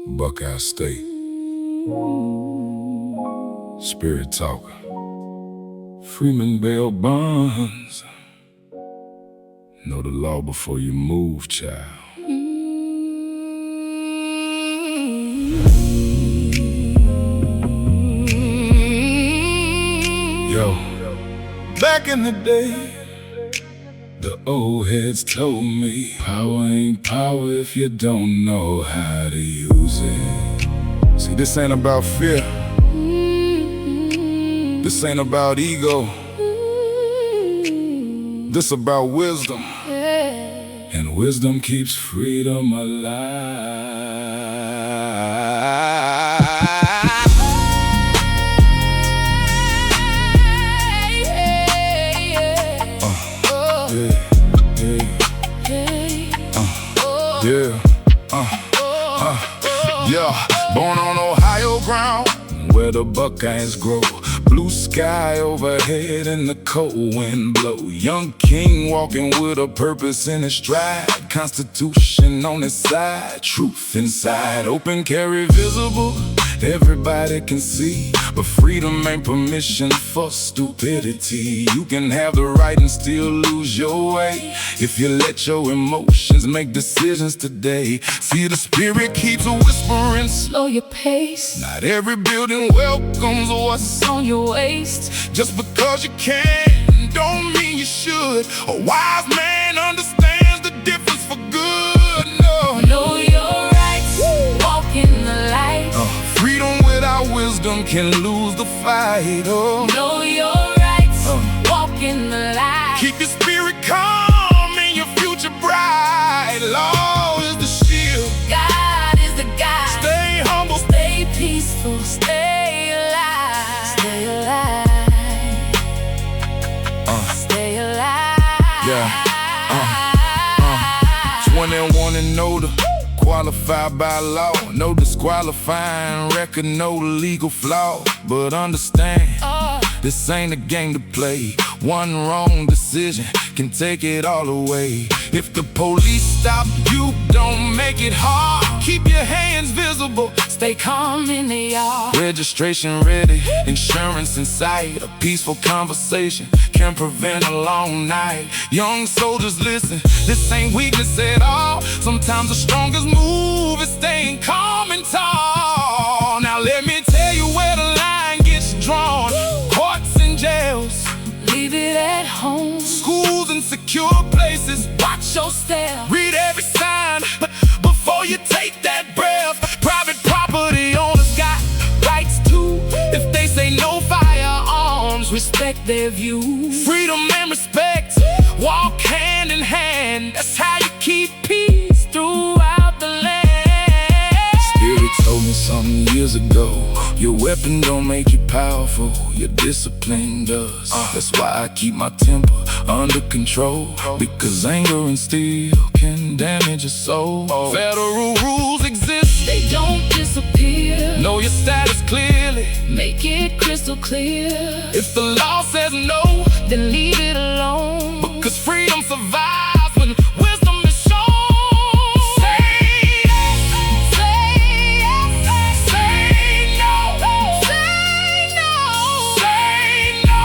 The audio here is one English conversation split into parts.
Buckeye State, Spirit Talker, Freeman bail bonds. Know the law before you move, child. Yo, back in the day, the old heads told me power ain't power if you don't know how to use it. See, this ain't about fear. This ain't about ego. This about wisdom. And wisdom keeps freedom alive. Yeah, born on Ohio ground, where the Buckeyes grow. Blue sky overhead and the cold wind blow. Young king walking with a purpose in his stride. Constitution on his side, truth inside. Open carry visible, everybody can see. But freedom ain't permission for stupidity. You can have the right and still lose your way if you let your emotions make decisions today. See, the spirit keeps whispering, slow your pace. Not every building welcomes what's On your waist. just because you can, don't mean you should. A wise man understands the difference for good. No, Know your rights. Walk in the light. freedom without wisdom can lose the fight. Oh, Know your rights. Walk in the light. keep your spirit calm and your future bright. Law is the shield. God is the guide. Stay humble. Stay peaceful. Stay alive. Stay alive. Stay alive. Yeah. 21 and older, qualified by law. No disqualifying record, no legal flaw. But understand, this ain't a game to play. One wrong decision can take it all away. If the police stop you, don't make it hard. Keep your hands visible. Stay calm in the yard. Registration ready, insurance in sight. A peaceful conversation can prevent a long night. Young soldiers, listen, this ain't weakness at all. Sometimes the strongest move is staying calm and tall. Now let me tell you where the line gets drawn. Courts and jails, Leave it at home. schools and secure places. Watch your step. Read every sign before you take that breath. Private property owners got rights too. If they say no firearms, Respect their views. freedom and respect walk hand in hand. That's how you keep peace throughout the land. Spirit told me something years ago. Your weapon don't make you powerful, your discipline does. That's why I keep my temper under control, because anger and steel can damage your soul. Federal rules exist, They don't disappear. know your status clearly. Make it crystal clear. If the law says no, Then leave it alone. because freedom survives when wisdom is shown. Say yes, say yes, say no, say no, say no.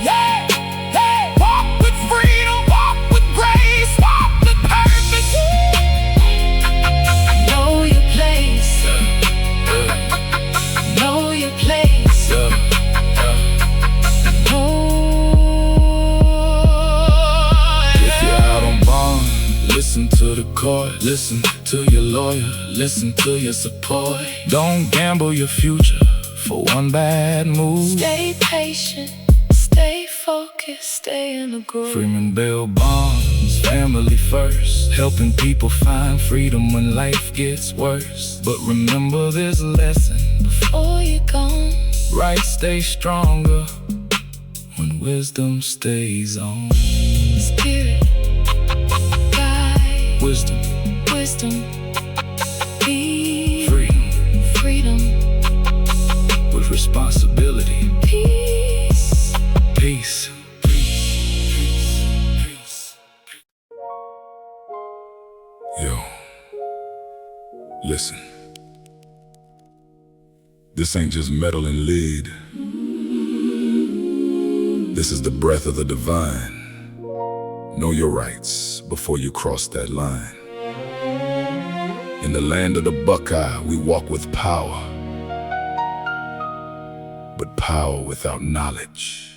Yeah, yeah. Walk with freedom, walk with grace, walk with purpose. Know your place. Know your place. If you're out on bond, listen to the court, listen to your lawyer, listen to your support. Don't gamble your future for one bad move. Stay patient. Stay focused. Stay in the groove. Freeman bail bonds, family first, helping people find freedom when life gets worse. But remember this lesson, Before you're gone. right stay stronger when wisdom stays on. Spirit. Guide. Wisdom, Wisdom. Peace. freedom, Freedom. with responsibility. Peace. Peace. Yo, Listen, this ain't just metal and lead. This is the breath of the divine. Know your rights before you cross that line. In the land of the Buckeye, we walk with power. But power without knowledge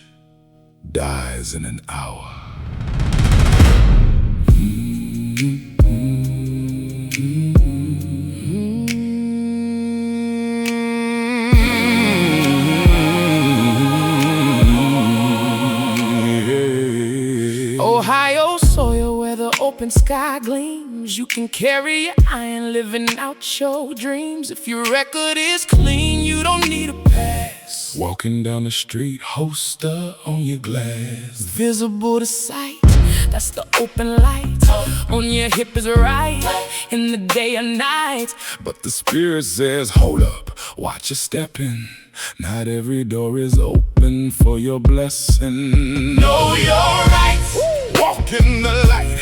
dies in an hour. Ohio soil where the open sky gleams. You can carry your iron, living out your dreams. If your record is clean, you don't need a pass. Walking down the street, holster on your glass. Visible to sight, that's the open light. On your hip is right, in the day or night. But the spirit says, hold up, watch your stepping. Not every door is open for your blessing. Know your rights, walk in the light.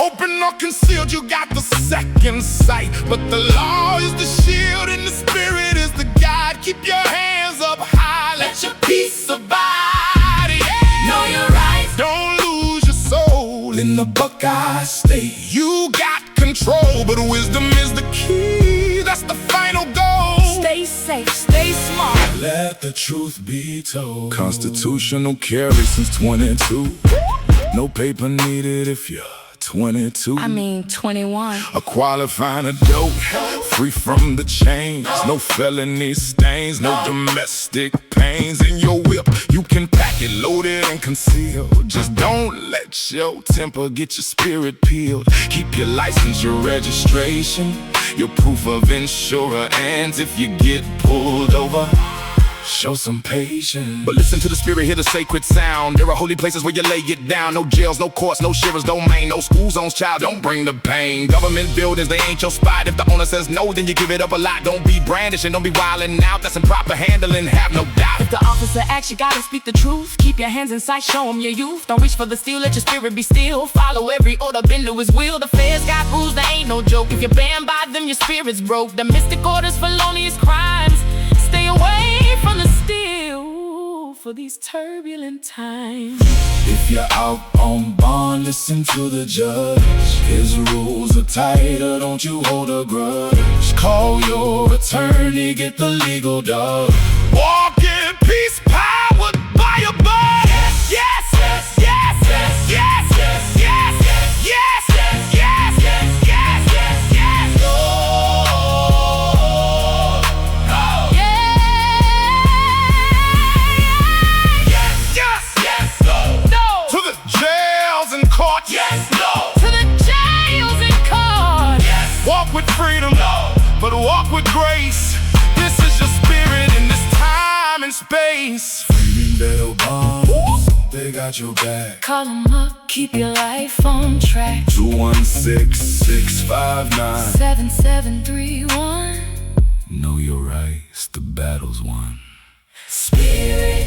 Open or concealed, you got the second sight. But the law is the shield and the spirit is the guide. Keep your hands up high, let your peace abide. Yeah. know your rights. Don't lose your soul in the Buckeye State. You got control, but wisdom is the key. That's the final goal. Stay safe, stay smart. Let the truth be told. Constitutional carry since 22. No paper needed if you're 22. I mean 21. A qualifying adult, free from the chains. No felony stains, no domestic pains. In your whip, you can pack it loaded and concealed. Just don't let your temper get your spirit peeled. Keep your license, your registration, your proof of insurance. If you get pulled over, show some patience. But listen to the spirit, hear the sacred sound. There are holy places where you lay it down. No jails, no courts, no sheriff's domain. No school zones, child, don't bring the pain. Government buildings, they ain't your spot. If the owner says no, then you give it up a lot. Don't be brandishing, don't be wildin' out. That's improper handling, have no doubt. If the officer asks, you gotta speak the truth. Keep your hands in sight, show them your youth. Don't reach for the steel, let your spirit be still. Follow every order, bend to his will. The feds got rules, they ain't no joke. If you're banned by them, your spirit's broke. The mystic orders, felonious crimes. Stay away from the steel for these turbulent times. If you're out on bond, listen to the judge. His rules are tighter, don't you hold a grudge. Call your attorney, get the legal dog. Walk in peace, powered by a bud. Yes, yes, yes, yes, yes, yes, yes, yes, yes, yes, yes, yes, yes, yes, yes, yes. Yes, no. To the jails and courts. Yes. Walk with freedom, no, but walk with grace. This is your spirit in this time and space. Freeman bail bonds, they got your back. Call them up, keep your life on track. 216-659 7731. Know your rights, the battle's won. Spirit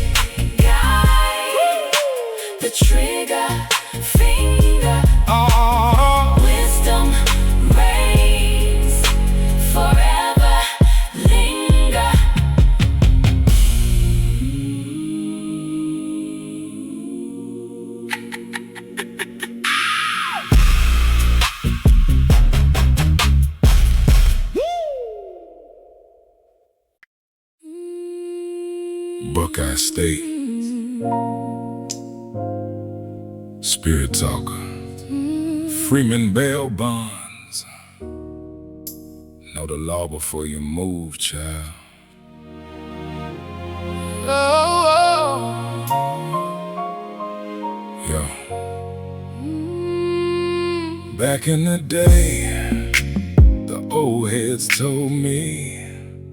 guide, the trigger finger. Wisdom reigns, forever linger. Buckeye State, Spirit Talker, Freeman bail bonds. Know the law before you move, child. Yo. Back in the day, the old heads told me,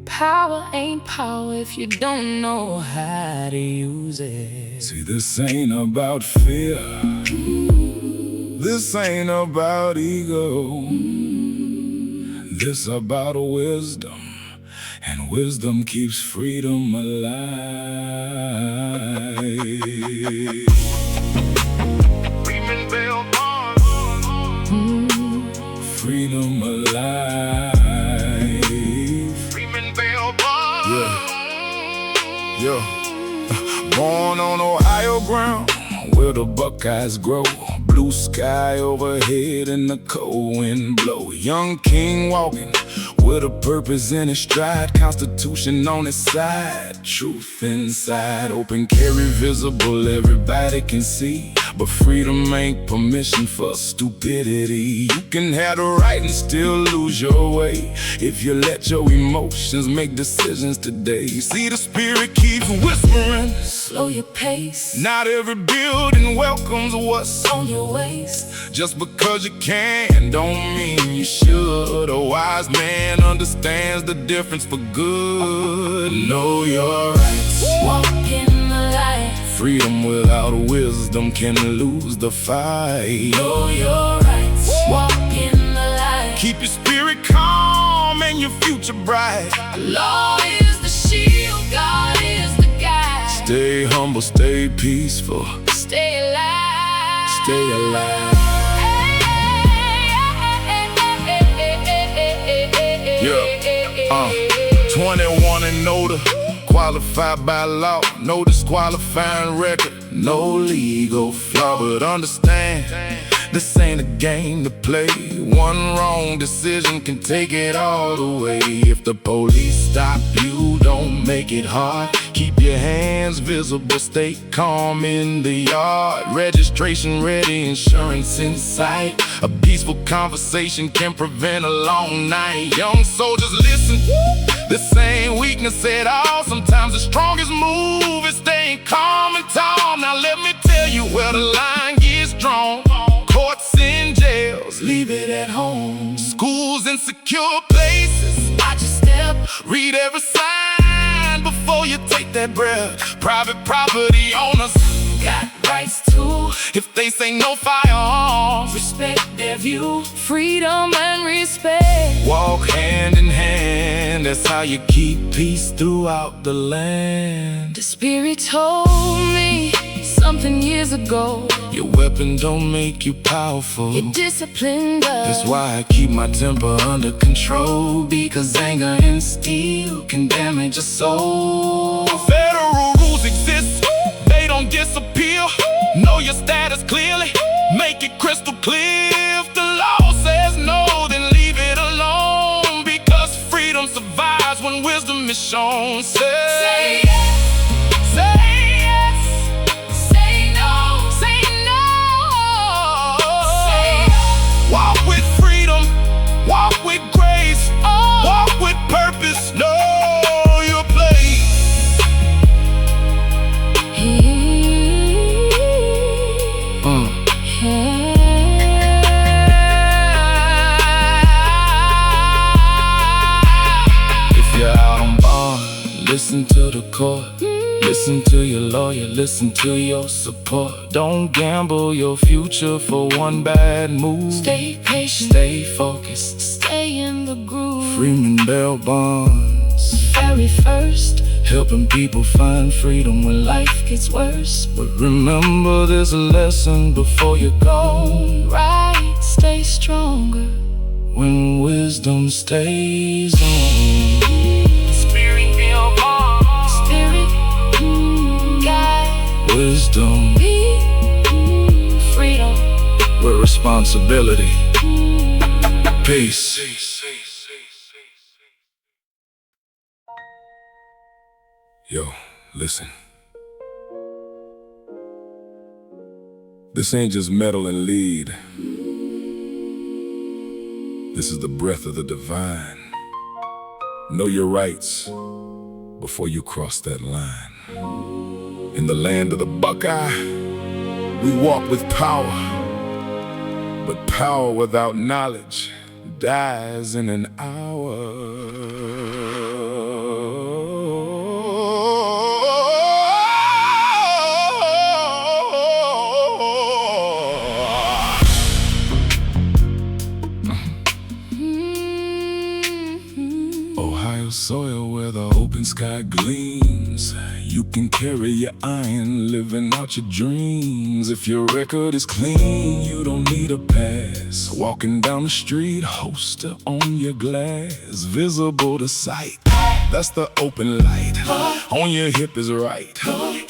Power ain't power if you don't know how to use it. see, this ain't about fear. This ain't about ego. This about wisdom, and wisdom keeps freedom alive. Freeman bail bonds, freedom alive. Yeah. Born on Ohio ground, where the Buckeyes grow. Blue sky overhead and the cold wind blow. Young king walking with a purpose in his stride. Constitution on his side, truth inside. Open carry visible, everybody can see. But freedom ain't permission for stupidity. You can have the right and still lose your way if you let your emotions make decisions today. See, the spirit keeps whispering, Slow your pace. not every building welcomes what's On your waist. just because you can, don't mean you should. A wise man understands the difference for good. Know your rights. Walk in the light. Freedom without wisdom can lose the fight. Know your rights. Walk in the light. Keep your spirit calm and your future bright. Law is the shield, God is the guide. Stay humble, stay peaceful, Stay alive. stay alive. Yeah. 21 and older, qualified by law, no disqualifying record, no legal flaw. But understand, this ain't a game to play. One wrong decision can take it all away. If the police stop you, don't make it hard. Keep your hands visible, stay calm in the yard. Registration ready, insurance in sight. A peaceful conversation can prevent a long night. Young soldiers, listen, this ain't weakness at all. Sometimes the strongest move is staying calm and tall. Now let me tell you where the line gets drawn. Courts and jails, leave it at home. Schools in secure places, Watch your step. read every sign before you take that breath. Private property owners Got rights too. if they say no firearms. Respect their view. Freedom and respect. Walk hand in hand, that's how you keep peace throughout the land. The spirit told me something years ago. Your weapon don't make you powerful. Your discipline does. That's why I keep my temper under control, because anger and steel can damage a soul. Federal rules exist, they don't disappear. Know your status clearly, make it crystal clear. If the law says no, then leave it alone, because freedom survives when wisdom is shown. Say yes. say yes, Say no. say no. Say yes. Walk with freedom, walk with grace, walk with purpose, know your place. If you're out on bond, listen to the court. Listen to your lawyer, listen to your support. Don't gamble your future for one bad move. Stay patient. Stay focused. Stay in the groove. Freeman bail bonds, Very first. helping people find freedom when life gets worse. But remember, there's a lesson before you go. Right. Stay stronger. When wisdom stays on. Spirit build bond. Spirit guide. Wisdom Freedom. with responsibility. Peace. Yo, listen. This ain't just metal and lead. This is the breath of the divine. Know your rights before you cross that line. In the land of the Buckeye, we walk with power. But power without knowledge dies in an hour. Ohio soil where the open sky gleams. You can carry your iron, living out your dreams. If your record is clean, you don't need a pass. Walking down the street, holster on your glass, visible to sight. That's the open light. On your hip is right.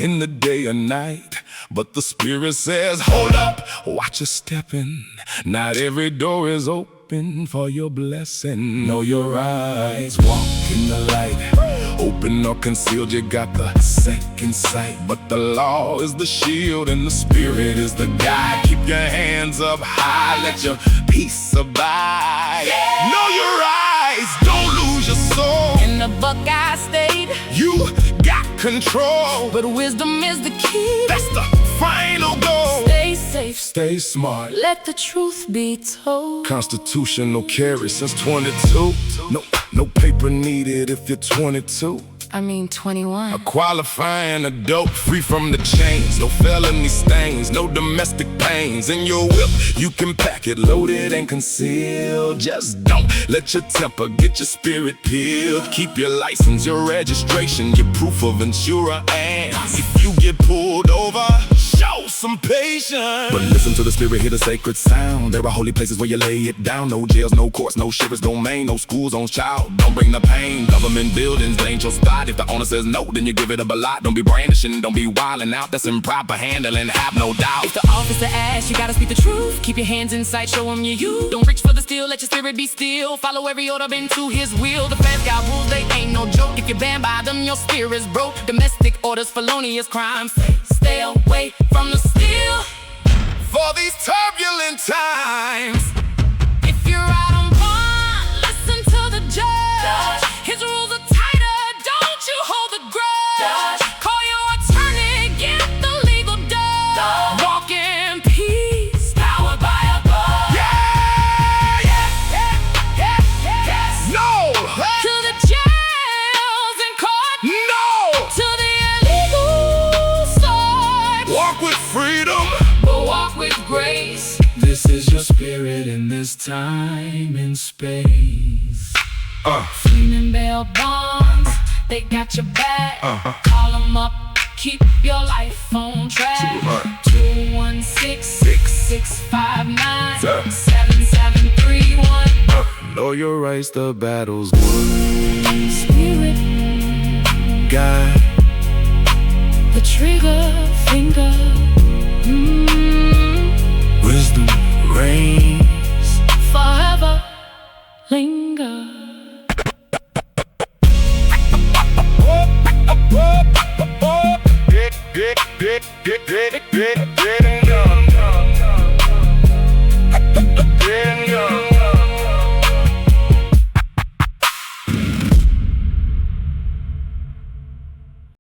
In the day or night. But the Spirit says, hold up, watch your stepping. Not every door is open for your blessing. Know your eyes, walk in the light. Open or concealed, you got the second sight. But the law is the shield and the Spirit is the guide. Keep your hands up high, let your peace abide. Know your eyes, don't lose your soul. In the Buckeye State, You got control. but wisdom is the key. That's the final goal. Stay safe, Stay smart. let the truth be told. Constitutional carry since 22. No paper needed if you're 22. I mean 21. A qualifying adult, free from the chains. No felony stains, no domestic pains. In your whip, you can pack it loaded and concealed. Just don't let your temper get your spirit peeled. Keep your license, your registration, your proof of insurance. If you get pulled over, show some patience. But listen to the Spirit, hear the sacred sound. There are holy places where you lay it down. No jails, no courts, no sheriff's domain, no schools on child. Don't bring the pain. Government buildings, they ain't your spot. If the owner says no, then you give it up a lot. Don't be brandishing, don't be wilding out. That's improper handling, have no doubt. If the officer asks, you gotta speak the truth. Keep your hands in sight, show them you. Don't reach for the steel, let your spirit be still. Follow every order into his will. The feds got rules, they ain't no joke. If you're banned by them, your spirit's broke. Domestic orders, felonious crimes. Stay away from the steel. For these turbulent times, If you're out on bond, listen to the judge. His rules are tighter, don't you hold the grudge. Call your attorney, get the legal done. Walk in peace, powered by a bug. no, To the jails and court, no. to the illegal side. Walk with freedom. But walk with grace. This is your spirit in this time and space. Freeman bail bonds, they got your back. Call them up, keep your life on track. 216-659-7731. Know your rights, the battle's won. Spirit, God, the trigger finger. wisdom reigns. Forever linger. Get